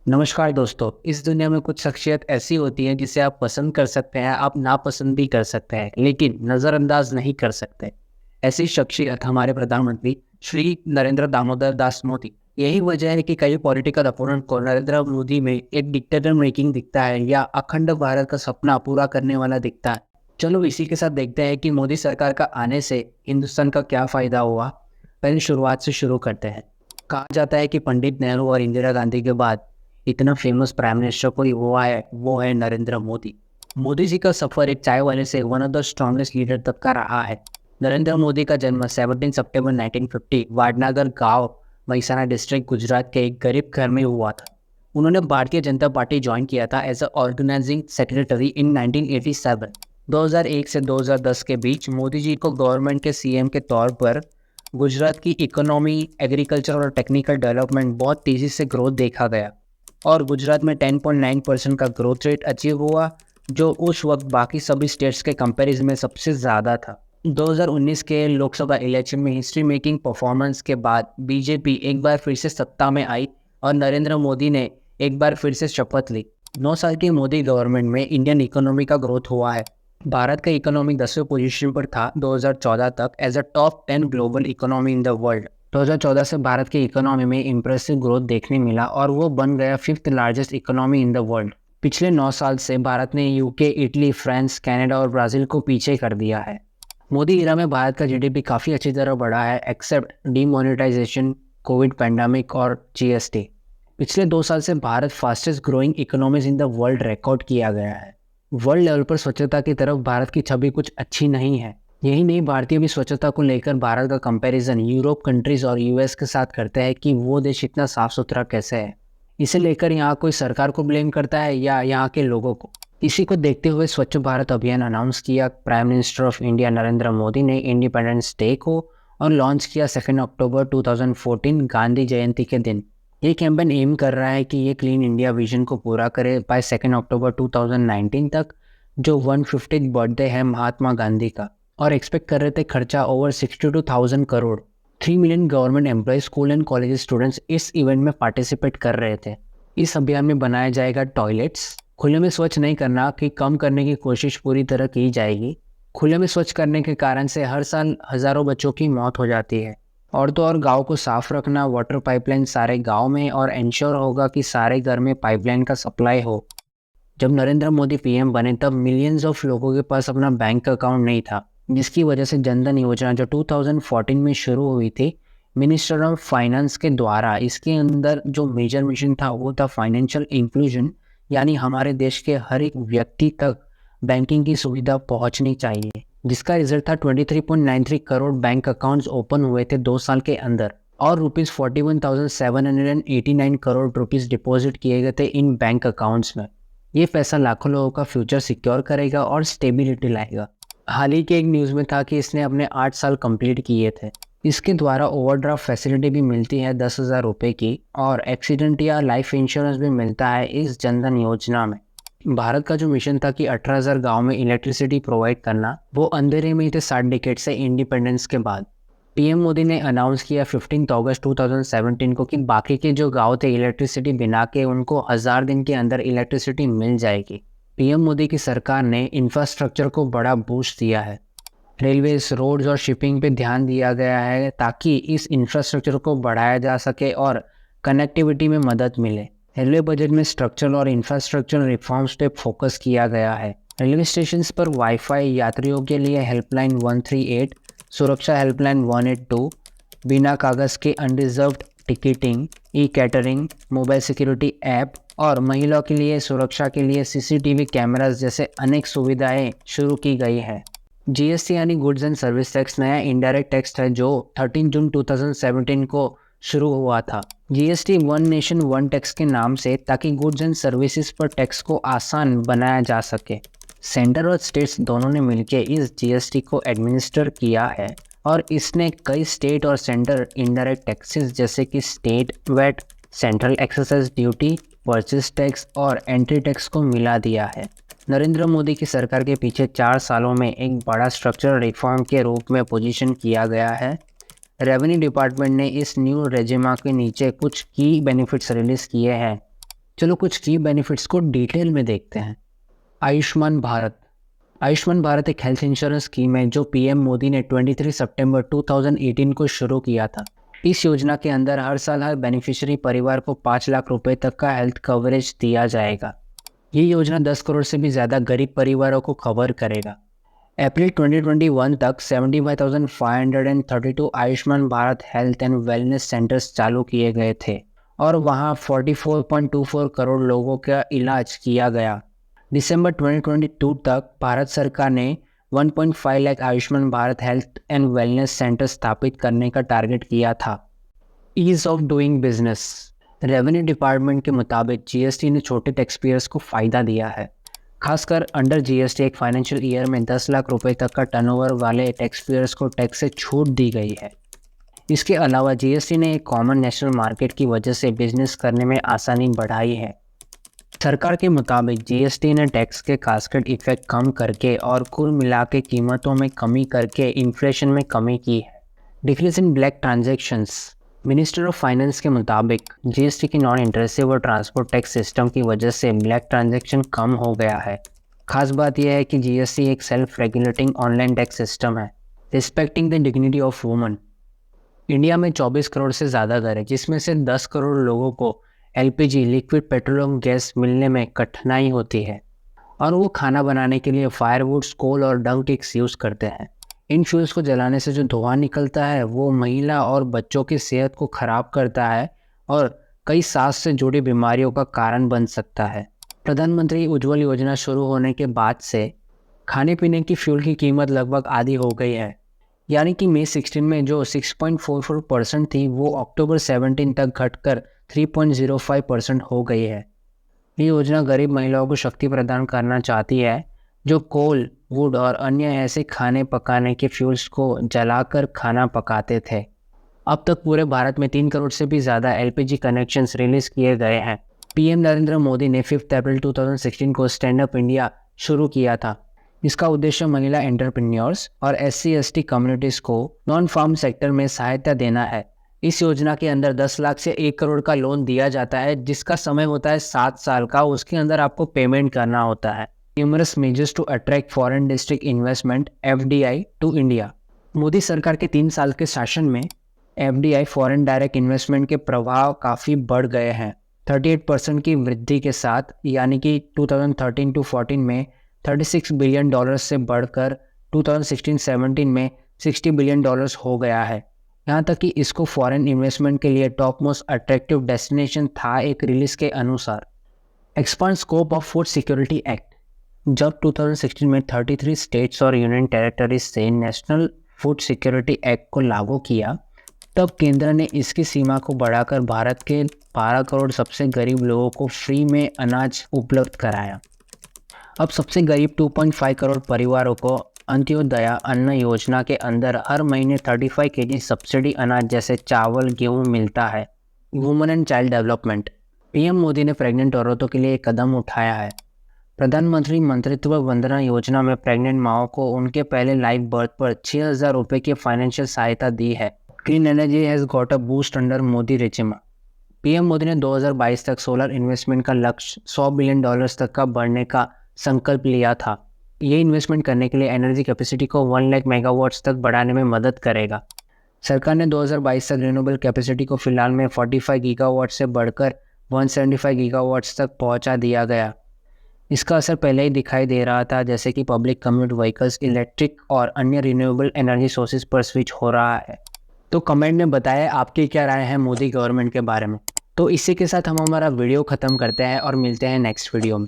नमस्कार दोस्तों। इस दुनिया में कुछ शख्सियत ऐसी होती हैं जिसे आप पसंद कर सकते हैं, आप नापसंद भी कर सकते हैं, लेकिन नज़रअंदाज नहीं कर सकते। ऐसी शख्सियत हमारे प्रधानमंत्री श्री नरेंद्र दामोदर दास मोदी। यही वजह है कि कई पॉलिटिकल अपोनेंट को नरेंद्र मोदी में एक डिक्टेटर मेकिंग दिखता है या अखंड भारत का सपना पूरा करने वाला दिखता है। चलो इसी के साथ देखते हैं कि मोदी सरकार का आने से हिंदुस्तान का क्या फ़ायदा हुआ। पहले शुरुआत से शुरू करते हैं। कहा जाता है कि पंडित नेहरू और इंदिरा गांधी के बाद इतना फेमस प्राइम मिनिस्टर कोई हुआ है, वो है नरेंद्र मोदी। मोदी जी का सफर एक चाय वाले से one of the strongest leader तक का रहा है। नरेंद्र मोदी का जन्म 17 सितंबर 1950 वाडनगर गांव, महिसाना डिस्ट्रिक्ट, गुजरात के एक गरीब घर में हुआ था। उन्होंने भारतीय जनता पार्टी ज्वाइन किया था as a organising secretary in 1987। 2001 से 2010 के बीच मोदी जी को गवर्नमेंट के सीएम के तौर पर गुजरात की इकोनॉमी, एग्रीकल्चर और टेक्निकल डेवलपमेंट बहुत तेज़ी से ग्रोथ देखा गया और गुजरात में 10.9% का ग्रोथ रेट अचीव हुआ, जो उस वक्त बाकी सभी स्टेट्स के कंपैरिजन में सबसे ज़्यादा था। 2019 के लोकसभा इलेक्शन में हिस्ट्री मेकिंग परफॉर्मेंस के बाद बीजेपी एक बार फिर से सत्ता में आई और नरेंद्र मोदी ने एक बार फिर से शपथ ली। 9 साल की मोदी गवर्नमेंट में इंडियन इकोनॉमी का ग्रोथ हुआ है। भारत का इकोनॉमी 10वें पोजीशन पर था 2014 तक as a top 10 global economy in the world. 2014 से भारत की इकोनॉमी में इम्प्रेसिव ग्रोथ देखने मिला और वो बन गया 5th largest economy in the world. पिछले 9 साल से भारत ने यूके, इटली, फ्रांस, कनाडा और ब्राज़ील को पीछे कर दिया है। मोदी इरा में भारत का जीडीपी काफ़ी अच्छी तरह बढ़ा है, एक्सेप्ट डीमोनेटाइजेशन, कोविड पैंडेमिक और जीएसटी। पिछले 2 साल से Bharat fastest growing economies in the world record किया गया है। वर्ल्ड लेवल पर स्वच्छता की तरफ भारत की छवि कुछ अच्छी नहीं है। यही नहीं, भारतीय भी स्वच्छता को लेकर भारत का कंपैरिजन यूरोप कंट्रीज और यूएस के साथ करते हैं कि वो देश इतना साफ सुथरा कैसे है। इसे लेकर यहाँ कोई सरकार को ब्लेम करता है या यहाँ के लोगों को। इसी को देखते हुए स्वच्छ भारत अभियान अनाउंस किया prime minister of India Narendra Modi ने इंडिपेंडेंस डे को और लॉन्च किया 2 अक्टूबर 2014 गांधी जयंती के दिन। ये कैंपेन एम कर रहा है कि ये क्लीन इंडिया विजन को पूरा करे बाय 2 अक्टूबर 2019 तक, जो 150th बर्थडे है महात्मा गांधी का। और एक्सपेक्ट कर रहे थे खर्चा over 62,000 crore. 3 million government employ, school and college students इस इवेंट में पार्टिसिपेट कर रहे थे। इस अभियान में बनाया जाएगा टॉयलेट्स। खुले में स्वच्छ नहीं करना कि कम करने की कोशिश पूरी तरह की जाएगी। खुले में स्वच्छ करने के कारण से हर साल हज़ारों बच्चों की मौत हो जाती है। और तो और गाँव को साफ रखना, वाटर पाइपलाइन सारे गाँव में, और इंश्योर होगा कि सारे घर में पाइपलाइन का सप्लाई हो। जब नरेंद्र मोदी पीएम बने तब मिलियंस ऑफ लोगों के पास अपना बैंक अकाउंट नहीं था, जिसकी वजह से जनधन योजना जो 2014 में शुरू हुई थी मिनिस्टर ऑफ फाइनेंस के द्वारा, इसके अंदर जो मेजर मिशन था वो था फाइनेंशियल इंक्लूजन, यानी हमारे देश के हर एक व्यक्ति तक बैंकिंग की सुविधा पहुंचनी चाहिए, जिसका रिजल्ट था 23.93 करोड़ बैंक अकाउंट्स ओपन हुए थे 2 साल के अंदर और ₹41,789 करोड़ डिपॉजिट किए गए थे इन बैंक अकाउंट्स में। ये पैसा लाखों लोगों का फ्यूचर सिक्योर करेगा और स्टेबिलिटी लाएगा। हाल ही के एक न्यूज़ में था कि इसने अपने 8 साल कंप्लीट किए थे। इसके द्वारा ओवरड्राफ्ट फैसिलिटी भी मिलती है 10,000 रुपये की, और एक्सीडेंट या लाइफ इंश्योरेंस भी मिलता है इस जनधन योजना में। भारत का जो मिशन था कि 18,000 गाँव में इलेक्ट्रिसिटी प्रोवाइड करना, वो अंधेरे में ही थे 60 डिकेड से इंडिपेंडेंस के बाद। पीएम मोदी ने अनाउंस किया 15 अगस्त 2017 को कि बाकी के जो गांव थे इलेक्ट्रिसिटी बिना के, उनको 1000 दिन के अंदर इलेक्ट्रिसिटी मिल जाएगी। पीएम मोदी की सरकार ने इंफ्रास्ट्रक्चर को बड़ा बूस्ट दिया है। रेलवेज, रोड्स और शिपिंग पे ध्यान दिया गया है ताकि इस इंफ्रास्ट्रक्चर को बढ़ाया जा सके और कनेक्टिविटी में मदद मिले। रेलवे बजट में स्ट्रक्चरल और इंफ्रास्ट्रक्चर रिफॉर्म्स पे फोकस किया गया है। रेलवे स्टेशन पर वाईफाई, यात्रियों के लिए हेल्पलाइन 138, सुरक्षा हेल्पलाइन 182, बिना कागज़ के unreserved ticketing, e catering, mobile security app और महिलाओं के लिए सुरक्षा के लिए सीसीटीवी कैमरास जैसे अनेक सुविधाएं शुरू की गई है। जीएसटी यानी गुड्स एंड सर्विस टैक्स नया इनडायरेक्ट टैक्स है जो 13 जून 2017 को शुरू हुआ था। GST one nation one tax के नाम से, ताकि गुड्स एंड सर्विसेज पर टैक्स को आसान बनाया जा सके। सेंटर और स्टेट्स दोनों ने मिलकर इस जीएसटी को एडमिनिस्टर किया है और इसने कई स्टेट और सेंटर इनडायरेक्ट टैक्सेस जैसे कि state VAT, central excise duty, purchase tax और एंट्री टैक्स को मिला दिया है। नरेंद्र मोदी की सरकार के पीछे 4 सालों में एक बड़ा स्ट्रक्चरल रिफॉर्म के रूप में पोजीशन किया गया है। रेवेन्यू डिपार्टमेंट ने इस न्यू रेजिमा के नीचे कुछ की बेनिफिट्स रिलीज किए हैं। चलो कुछ की बेनिफिट्स को डिटेल में देखते हैं। आयुष्मान भारत। आयुष्मान भारत एक हेल्थ इंश्योरेंस स्कीम है जो पीएम मोदी ने 23 सितंबर 2018 को शुरू किया था। इस योजना के अंदर हर साल हर बेनिफिशियरी परिवार को 5 लाख रुपए तक का हेल्थ कवरेज दिया जाएगा। ये योजना 10 करोड़ से भी ज़्यादा गरीब परिवारों को कवर करेगा। अप्रैल 2021 तक 75,532 Ayushman Bharat health and wellness centres चालू किए गए थे और वहाँ 44.24 करोड़ लोगों का इलाज किया गया। दिसंबर 2022 तक भारत सरकार ने 1.5 lakh Ayushman Bharat health and wellness centre स्थापित करने का टारगेट किया था। Ease of doing business. Revenue department के मुताबिक जीएसटी ने छोटे टैक्स पेयर्स को फ़ायदा दिया है। खासकर अंडर जीएसटी एक फाइनेंशियल ईयर में 10 लाख रुपए तक का टर्नओवर वाले टैक्स पेयर्स को टैक्स से छूट दी गई है। इसके अलावा जीएसटी ने एक कॉमन नेशनल मार्केट की वजह से बिजनेस करने में आसानी बढ़ाई है। सरकार के मुताबिक जीएसटी ने टैक्स के कास्केड इफेक्ट कम करके और कुल मिला के कीमतों में कमी करके इन्फ्लेशन में कमी की है। Decrease in black transactions. Minister of finance के मुताबिक जीएसटी की नॉन इंटरेसिव और ट्रांसपोर्ट टैक्स सिस्टम की वजह से ब्लैक ट्रांजैक्शन कम हो गया है। खास बात यह है कि जीएसटी एक self regulating online tax system है। Respecting the dignity of woman. India में 24 करोड़ से ज़्यादा घर है, जिसमें से 10 करोड़ लोगों को एलपीजी लिक्विड पेट्रोलियम गैस मिलने में कठिनाई होती है और वो खाना बनाने के लिए फायरवुड्स, कोल और डंग टिक्स यूज़ करते हैं। इन फ्यूल्स को जलाने से जो धुआं निकलता है वो महिला और बच्चों की सेहत को ख़राब करता है और कई सांस से जुड़ी बीमारियों का कारण बन सकता है। प्रधानमंत्री उज्ज्वल योजना शुरू होने के बाद से खाने पीने की फ्यूल की कीमत लगभग आधी हो गई है, यानी कि मई 16 में जो 6.44% थी वो अक्टूबर 17 तक घटकर 3.05% हो गई है। ये योजना गरीब महिलाओं को शक्ति प्रदान करना चाहती है जो कोल, वुड और अन्य ऐसे खाने पकाने के फ्यूल्स को जलाकर खाना पकाते थे। अब तक पूरे भारत में 3 करोड़ से भी ज़्यादा एलपीजी कनेक्शंस रिलीज किए गए हैं। पीएम नरेंद्र मोदी ने 5 अप्रैल 2016 को स्टैंड अप इंडिया शुरू किया था। इसका उद्देश्य महिला एंटरप्रेन्योर्स और SC/ST कम्युनिटीज़ को नॉन फार्म सेक्टर में सहायता देना है। इस योजना के अंदर 10 लाख से 1 करोड़ का लोन दिया जाता है, जिसका समय होता है 7 साल का। उसके अंदर आपको पेमेंट करना होता है। Numerous measures to attract foreign direct investment FDI to India. Modi सरकार के 3 साल के शासन में FDI फॉरेन डायरेक्ट इन्वेस्टमेंट के प्रभाव काफ़ी बढ़ गए हैं। 38% की वृद्धि के साथ, यानी कि 2013 to 14 में $36 बिलियन से बढ़कर 2016-17 में $60 बिलियन हो गया है। यहाँ तक कि इसको फॉरेन इन्वेस्टमेंट के लिए टॉप मोस्ट अट्रैक्टिव डेस्टिनेशन था एक रिलीज के अनुसार। Expand scope of food security act. जब 2016 में 33 स्टेट्स और यूनियन टेरिटरीज से नेशनल फूड सिक्योरिटी एक्ट को लागू किया, तब केंद्र ने इसकी सीमा को बढ़ाकर भारत के 12 करोड़ सबसे गरीब लोगों को फ्री में अनाज उपलब्ध कराया। अब सबसे गरीब 2.5 करोड़ परिवारों को अंत्योदय अन्न योजना के अंदर हर महीने 35 kg सब्सिडी अनाज जैसे चावल, गेहूं मिलता है। Women and child development. PM Modi ने प्रेग्नेंट औरतों के लिए एक कदम उठाया है। प्रधानमंत्री मातृत्व वंदना योजना में प्रेग्नेंट माओं को उनके पहले लाइव बर्थ पर 6,000 रुपये की फाइनेंशियल सहायता दी है। Clean energy has got a boost under Modi regime. PM Modi ने 2022 तक सोलर इन्वेस्टमेंट का लक्ष्य $100 बिलियन तक का बढ़ने का संकल्प लिया था। ये इन्वेस्टमेंट करने के लिए एनर्जी कैपेसिटी को 1 लाख मेगावाट्स तक बढ़ाने में मदद करेगा। सरकार ने 2022 तक रिन्यूएबल कैपेसिटी को फिलहाल में 45 गीगावाट से बढ़कर 175 गीगावाट्स तक पहुंचा दिया गया। इसका असर पहले ही दिखाई दे रहा था, जैसे कि पब्लिक कम्यूट व्हीकल्स, इलेक्ट्रिक और अन्य रिन्यूएबल एनर्जी सोर्सेज पर स्विच हो रहा है। तो कमेंट में बताएं आपकी क्या राय है मोदी गवर्नमेंट के बारे में। तो इसी के साथ हम हमारा वीडियो ख़त्म करते हैं और मिलते हैं नेक्स्ट वीडियो में।